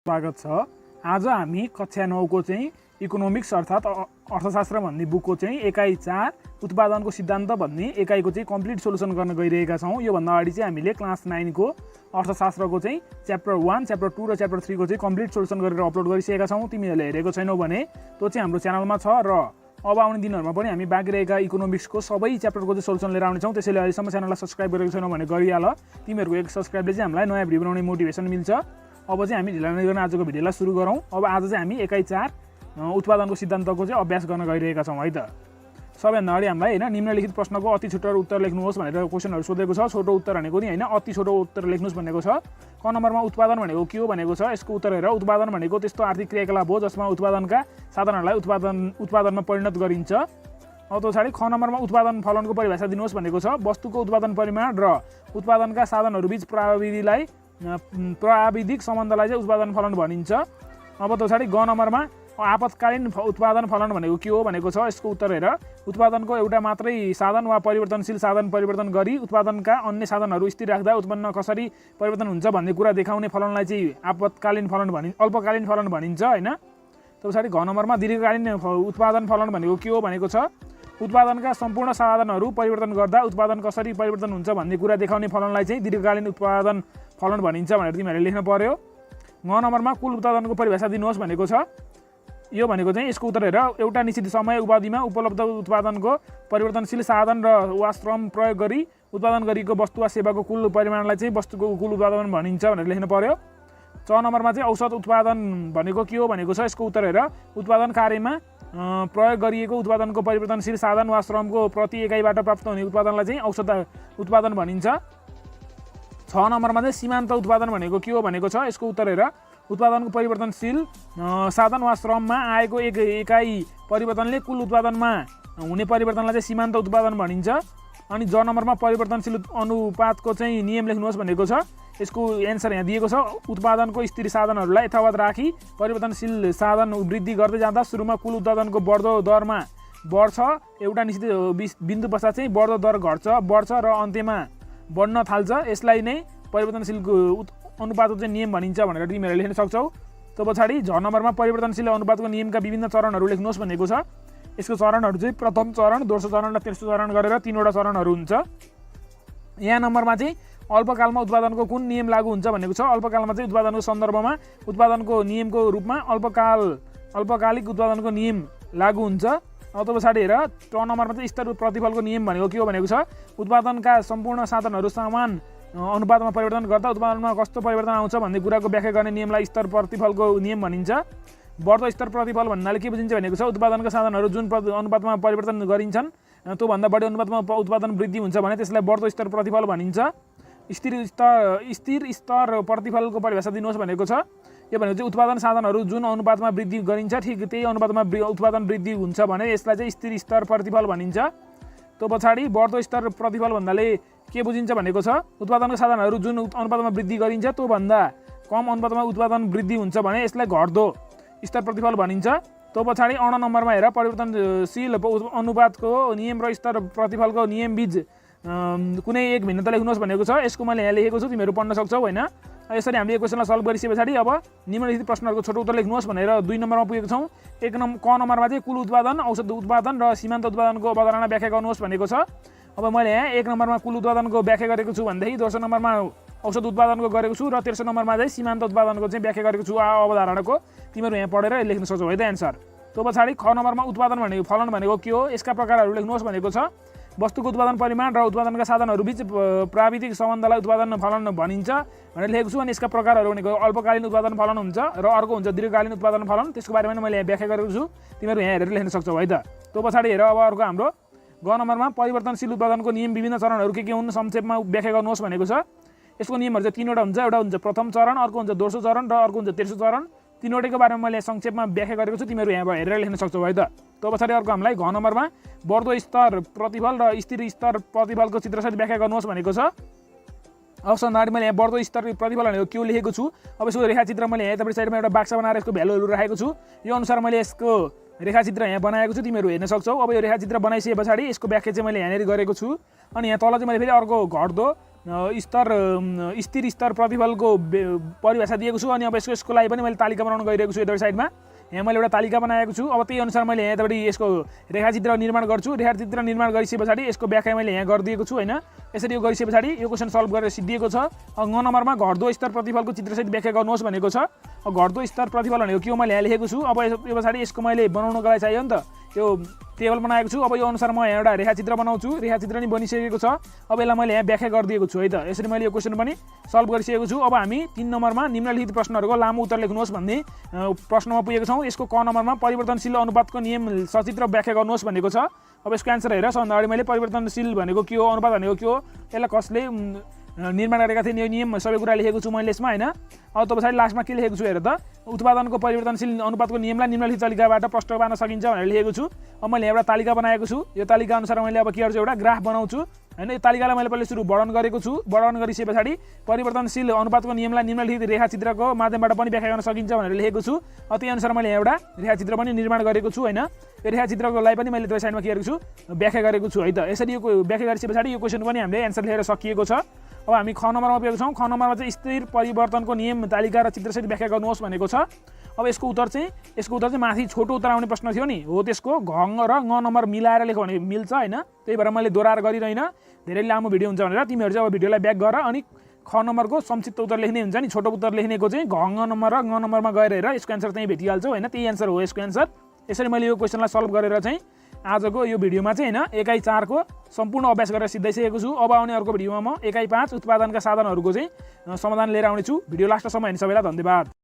स्वागत छ। आज हामी कक्षा 9 को चाहिँ इकोनोमिक्स अर्थात् अर्थशास्त्र भन्ने बुकको चाहिँ एकाइ 4 उत्पादनको सिद्धान्त भन्ने एकाइको चाहिँ कम्प्लिट सोलुसन गर्न गइरहेका छौँ। योभन्दा अगाडि चाहिँ हामीले क्लास 9 को अर्थशास्त्रको चाहिँ च्याप्टर 1, च्याप्टर 2 र च्याप्टर 3 को चाहिँ कम्प्लिट सोलुसन गरेर अपलोड गरिसकेका छौँ। तिमीहरूले हेरेको छैनौ भने त्यो चाहिँ हाम्रो च्यानलमा छ र अब आउने दिनहरुमा पनि हामी बाँकी रहेका इकोनोमिक्सको सबै च्याप्टरको चाहिँ सोलुसन लिएर आउने छौँ। त्यसैले अहिलेसम्म च्यानललाई सब्स्क्राइब गरेको छैनौ भने गरिहाल। तिमीहरूको एक सब्स्क्राइबले चाहिँ हामीलाई नयाँ भिडियो बनाउने मोटिभेसन मिल्छ। अब चाहिँ हामी ढिला नगर्न आजको भिडियोलाई सुरु गरौँ। अब आज चाहिँ हामी एकाइ 4 उत्पादनको सिद्धान्तको चाहिँ अभ्यास गर्न गइरहेका छौँ है त। सबैभन्दा अगाडि हामीलाई हैन निम्नलिखित प्रश्नको अति छोटो उत्तर लेख्नुहोस् भनेर क्वेशनहरु सोधेको छ। छोटो उत्तर भनेको नि हैन अति छोटो उत्तर लेख्नुहोस् भनेको छ। क नम्बरमा उत्पादन भनेको के हो भनेको छ। यसको उत्तर हेर। उत्पादन भनेको त्यस्तो आर्थिक क्रियाकलाप हो जसमा उत्पादनका साधनहरूलाई उत्पादनमा परिणत गरिन्छ। अब पछाडि ख नम्बरमा उत्पादन फलनको परिभाषा दिनुहोस् भनेको छ। वस्तुको उत्पादन परिमाण र उत्पादनका साधनहरू बीच प्राविधिक सम्बन्धलाई चाहिँ उत्पादन फलन भनिन्छ। अब पछाडि ग नम्बरमा आपतकालीन उत्पादन फलन भनेको के हो भनेको छ। यसको उत्तर हेर। उत्पादनको एउटा मात्रै साधन वा परिवर्तनशील साधन परिवर्तन गरी उत्पादनका अन्य साधनहरू स्थिर राख्दा उत्पन्न कसरी परिवर्तन हुन्छ भन्ने कुरा देखाउने फलनलाई चाहिँ आपतकालीन फलन अल्पकालीन फलन भनिन्छ हैन। त पछाडि घ नम्बरमा दीर्घकालीन उत्पादन फलन भनेको के हो भनेको छ। उत्पादनका सम्पूर्ण साधनहरू परिवर्तन गर्दा उत्पादन कसरी परिवर्तन हुन्छ भन्ने कुरा देखाउने फलनलाई चाहिँ दीर्घकालीन उत्पादन फलन भनिन्छ भनेर तिमीहरूले लेख्न पर्यो। ग नम्बरमा कुल उत्पादनको परिभाषा दिनुहोस् भनेको छ। यो भनेको चाहिँ यसको उत्तर हेर। एउटा निश्चित समय अवधिमा उपलब्ध उत्पादनको परिवर्तनशील साधन र वा श्रम प्रयोग गरी उत्पादन गरिएको वस्तु वा सेवाको कुल परिमाणलाई चाहिँ वस्तुको कुल उत्पादन भनिन्छ भनेर लेख्न पर्यो। च नम्बरमा चाहिँ औसत उत्पादन भनेको के हो भनेको छ। यसको उत्तर हेर। उत्पादन कार्यमा प्रयोग गरिएको उत्पादनको परिवर्तनशील साधन वा श्रमको प्रति एकाइबाट प्राप्त हुने उत्पादनलाई चाहिँ औसत उत्पादन भनिन्छ। 6 नम्बरमा चाहिँ सीमान्त उत्पादन भनेको के हो भनेको छ। यसको उत्तर हेर। उत्पादनको परिवर्तनशील साधन वा श्रममा आएको एक एकाइ परिवर्तनले कुल उत्पादनमा हुने परिवर्तनलाई चाहिँ सीमान्त उत्पादन भनिन्छ। अनि ज नम्बरमा परिवर्तनशील अनुपातको चाहिँ नियम लेख्नुहोस् भनेको छ। यसको एन्सर यहाँ दिएको छ। उत्पादनको स्थिर साधनहरूलाई यथावत राखी परिवर्तनशील साधन वृद्धि गर्दै जाँदा सुरुमा कुल उत्पादनको बढ्दो दरमा बढ्छ। एउटा निश्चित बिन्दु पश्चात चाहिँ बढ्दो दर बढ्छ र अन्त्यमा बढ्न थाल्छ। यसलाई नै परिवर्तनशील अनुपातको चाहिँ नियम भनिन्छ भनेर तिमीहरूले लेख्न सक्छौ। त्यो पछाडि झ नम्बरमा परिवर्तनशील अनुपातको नियमका विभिन्न चरणहरू लेख्नुहोस् भनेको छ। यसको चरणहरू चाहिँ प्रथम चरण, दोस्रो चरण र तेस्रो चरण गरेर 3वटा चरणहरू हुन्छ। यहाँ नम्बरमा चाहिँ अल्पकालमा उत्पादनको कुन नियम लागू हुन्छ भनेको छ। अल्पकालमा चाहिँ उत्पादनको सन्दर्भमा उत्पादनको नियमको रूपमा अल्पकालिक उत्पादनको नियम लागू हुन्छ। अब त पछाडि हेर। ट नम्बरमा चाहिँ स्तर प्रतिफलको नियम भनेको के हो भनेको छ। उत्पादनका सम्पूर्ण साधनहरू समान अनुपातमा परिवर्तन गर्दा उत्पादनमा कस्तो परिवर्तन आउँछ भन्ने कुराको व्याख्या गर्ने नियमलाई स्तर प्रतिफलको नियम भनिन्छ। बढ्दो स्तर प्रतिफल भन्नाले के बुझिन्छ भनेको छ। उत्पादनका साधनहरू जुन अनुपातमा परिवर्तन गरिन्छन् त्योभन्दा बढी अनुपातमा उत्पादन वृद्धि हुन्छ भने त्यसलाई बढ्दो स्तर प्रतिफल भनिन्छ। स्थिर स्तर प्रतिफलको परिभाषा दिनुहोस् भनेको छ। यो भनेको चाहिँ उत्पादन साधनहरू जुन अनुपातमा वृद्धि गरिन्छ ठिक त्यही अनुपातमा उत्पादन वृद्धि हुन्छ भने यसलाई चाहिँ स्थिर स्तर प्रतिफल भनिन्छ। त्यो पछाडि बढ्दो स्तर प्रतिफल भन्नाले के बुझिन्छ भनेको छ। उत्पादनका साधनहरू जुन अनुपातमा वृद्धि गरिन्छ त्योभन्दा कम अनुपातमा उत्पादन वृद्धि हुन्छ भने यसलाई घट्दो स्तर प्रतिफल भनिन्छ। त्यो पछाडि 8 नम्बरमा हेर। परिवर्तनशील अनुपातको नियम र स्तर प्रतिफलको नियम बीच कुनै एक भिन्नता लेख्नुहोस् भनेको छ। यसको मैले यहाँ लेखेको छु, तिमीहरू पढ्न सक्छौ हैन। यसरी हामीले यो क्वेशनलाई सल्भ गरिसके पछाडि अब निम्नलिखित प्रश्नहरूको छोटो उत्तर लेख्नुहोस् भनेर 2 नम्बरमा पुगेको छौँ। क नम्बरमा चाहिँ कुल उत्पादन, औसत उत्पादन र सीमान्त उत्पादनको अवधारणा व्याख्या गर्नुहोस् भनेको छ। अब मैले यहाँ 1 नम्बरमा कुल उत्पादनको व्याख्या गरेको छु भनेदेखि दोस्रो नम्बरमा औसत उत्पादनको गरेको छु र तेस्रो नम्बरमा चाहिँ सीमान्त उत्पादनको चाहिँ व्याख्या गरेको छु अवधारणाको। तिमीहरू यहाँ पढेर लेख्न सक्छौ है त एन्सर। त्यो पछाडि ख नम्बरमा उत्पादन भनेको फलन भनेको के हो, यसका प्रकारहरू लेख्नुहोस् भनेको छ। वस्तुको उत्पादन परिमाण र उत्पादनका साधनहरू बीच प्राविधिक सम्बन्धलाई उत्पादन फलन भनिन्छ भनेर लेखेको छु। अनि यसका प्रकारहरू भनेको अल्पकालीन उत्पादन फलन हुन्छ र अर्को हुन्छ दीर्घकालीन उत्पादन फलन। त्यसको बारेमा मैले यहाँ व्याख्या गरेको छु, तिमीहरू यहाँ हेरेर लेख्न सक्छौ है त। त्यो पछाडि हेर। अब अर्को हाम्रो ग नम्बरमा परिवर्तनशील उत्पादनको नियम विभिन्न चरणहरू के हुन् संक्षेपमा व्याख्या गर्नुहोस् भनेको छ। यसको नियमहरू चाहिँ 3वटा हुन्छ। एउटा हुन्छ प्रथम चरण, अर्को हुन्छ दोस्रो चरण र अर्को हुन्छ तेस्रो चरण। 3वटैको बारेमा मैले संक्षेपमा व्याख्या गरेको छु, तिमीहरू यहाँ हेरेर लेख्न सक्छौ है त। त्यो पछाडि अर्को हामीलाई घ नम्बरमा बढ्दो स्तर प्रतिफल र स्थिर स्तर प्रतिफलको चित्रसहित व्याख्या गर्नुहोस् भनेको छ। अवश्य अगाडि मैले यहाँ बढ्दो स्तर प्रतिफल भनेको के लेखेको छु। अब यसको रेखाचित्र मैले यहाँ यतापट्टि साइडमा एउटा बाक्सा बनाएर यसको भ्यालुहरू राखेको छु। यो अनुसार मैले यसको रेखाचित्र यहाँ बनाएको छु, तिमीहरू हेर्न सक्छौ। अब यो रेखाचित्र बनाइसके पछाडि यसको व्याख्या चाहिँ मैले यहाँनिर गरेको छु। अनि यहाँ तल चाहिँ मैले फेरि अर्को घट्दो स्थिर स्तर प्रतिफलको परिभाषा दिएको छु। अनि अब यसको लागि पनि मैले तालिका बनाउन गइरहेको छु। यता साइडमा यहाँ मैले एउटा तालिका बनाएको छु। अब त्यही अनुसार मैले यहाँबाट यसको रेखाचित्र निर्माण गर्छु। रेखाचित्र निर्माण गरिसके पछाडि यसको व्याख्या मैले यहाँ गरिदिएको छु हैन। यसरी यो गरिसके पछाडि यो क्वेसन सल्भ गरेर सिद्धिएको छ। ग नम्बरमा घट्दो स्तर प्रतिफलको चित्रसहित व्याख्या गर्नुहोस् भनेको छ। घट्दो स्तर प्रतिफल भनेको के हो मैले यहाँ लेखेको छु। अब यो पछाडि यसको मैले बनाउनको लागि चाहियो नि त त्यो टेबल बनाएको छु। अब यो अनुसार म यहाँ एउटा रेखाचित्र बनाउँछु। रेखाचित्र नि बनिसकेको छ। अब यसलाई मैले यहाँ व्याख्या गरिदिएको छु है त। यसरी मैले यो क्वेसन पनि सल्भ गरिसकेको छु। अब हामी 3 नम्बरमा निम्नलिखित प्रश्नहरूको लामो उत्तर लेख्नुहोस् भन्ने प्रश्नमा पुगेको छौँ। यसको क नम्बरमा परिवर्तनशील अनुपातको नियम सचित्र व्याख्या गर्नुहोस् भनेको छ। अब यसको एन्सर हेर, सबभन्दा अगाडि मैले परिवर्तनशील भनेको के हो, अनुपात भनेको के हो, यसलाई कसले निर्माण गरेका थिए, यो नियम सबै कुरा लेखेको छु मैले यसमा हैन। अब त पछाडि लास्टमा के लेखेको छु हेर त, उत्पादनको परिवर्तनशील अनुपातको नियमलाई निम्नलिखित तालिकाबाट प्रष्ट पार्न सकिन्छ भनेर लेखेको छु। अब मैले एउटा तालिका बनाएको छु। यो तालिका अनुसार मैले अब के गर्छु, एउटा ग्राफ बनाउँछु हैन। यो तालिकालाई मैले पहिले सुरु वर्णन गरेको छु। वर्णन गरिसके पछाडि परिवर्तनशील अनुपातको नियमलाई निम्नलिखित रेखाचित्रको माध्यमबाट पनि व्याख्या गर्न सकिन्छ भनेर लेखेको छु। त्यही अनुसार मैले एउटा रेखाचित्र पनि निर्माण गरेको छु हैन। यो रेखाचित्रको लागि पनि मैले त्यो साइडमा के गरेको छु, व्याख्या गरेको छु है त। यसरी यो व्याख्या गरिसके पछाडि यो क्वेसन पनि हामीले एन्सर लेखेर सकिएको छ। अब हामी ख नम्बरमा पुगेको छौँ। ख नम्बरमा चाहिँ स्थिर परिवर्तनको नियम तालिका र चित्रसहित व्याख्या गर्नुहोस् भनेको छ। अब यसको उत्तर चाहिँ माथि छोटो उत्तर आउने प्रश्न थियो नि हो, त्यसको घ र ङ नम्बर मिलाएर लेख्यो भने मिल्छ हैन। त्यही भएर मैले दोहोऱ्याएर गरिरहेन, धेरै लामो भिडियो हुन्छ भनेर तिमीहरू चाहिँ अब भिडियोलाई ब्याक गर अनि ख नम्बरको संक्षिप्त उत्तर लेख्ने हुन्छ नि, छोटो उत्तर लेख्नेको चाहिँ घ नम्बर र ङ नम्बरमा गएर हेर, यसको एन्सर त्यही भेटिहाल्छौ हैन। त्यही एन्सर हो यसको एन्सर। यसरी मैले यो क्वेसनलाई सल्भ गरेर चाहिँ आजको यो भिडियोमा चाहिँ हैन एकाइ 4 को सम्पूर्ण अभ्यास गरेर सिद्धाइसकेको छु। अब आउने अर्को भिडियोमा म एकाइ 5 उत्पादनका साधनहरूको चाहिँ समाधान लिएर आउने छु। भिडियो लास्टसम्म हेर्ने सबैलाई धन्यवाद।